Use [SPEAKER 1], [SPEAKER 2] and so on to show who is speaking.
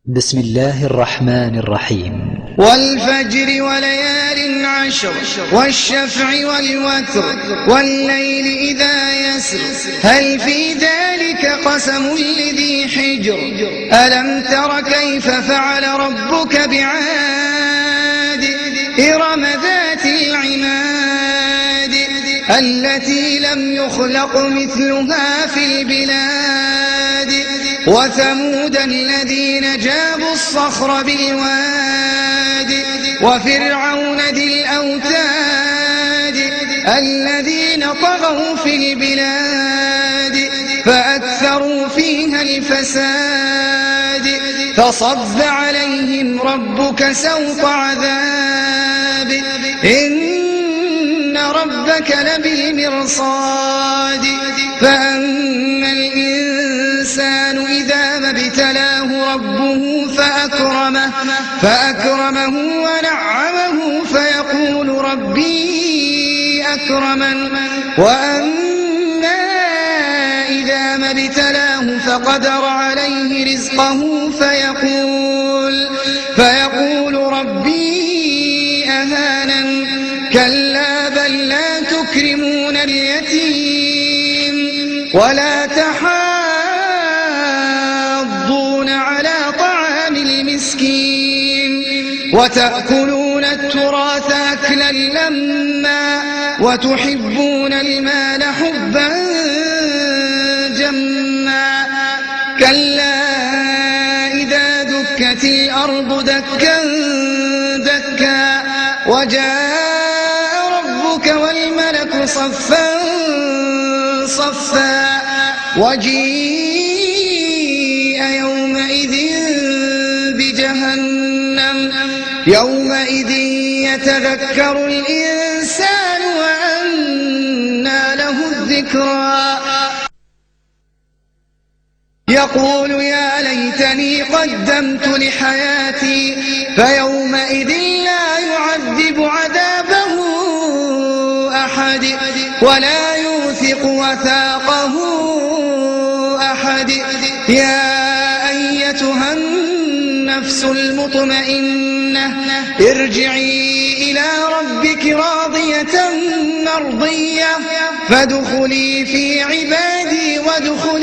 [SPEAKER 1] بسم الله الرحمن الرحيم.
[SPEAKER 2] والفجر وليال عشر والشفع والوتر والليل إذا يسر هل في ذلك قسم لذي حجر ألم تر كيف فعل ربك بعاد إرم ذات العماد التي لم يخلق مثلها في البلاد وثمود الذين جابوا الصخر بالواد وفرعون ذي الأوتاد الذين طغوا في البلاد فأكثروا فيها الفساد فصب عليهم ربك سوط عذاب إن ربك لبالمرصاد فأما الإنسان إذا ما ابتلاه ربه فأكرمه ونعمه فيقول ربي أكرمن وأما إذا ما ابتلاه فقدر عليه رزقه فيقول ربي أهانن كلا بل لا تكرمون اليتيم ولا تحاضون على طعام المسكين وتأكلون التراث أكلا لما وتحبون المال حبا جما كلا إذا دكت الأرض دكا دكا وجاء ربك والملك صفا صفا وجيء يومئذ بجهنم يومئذ يتذكر الإنسان وأنى له الذكرى يقول يا ليتني قدمت لحياتي فيومئذ لا يعذب عذابه أحد ولا يوثق وثاقه أحد يا أيتها النفس المطمئنة ارجعي إلى ربك راضية مرضية فادخلي في عبادي وادخلي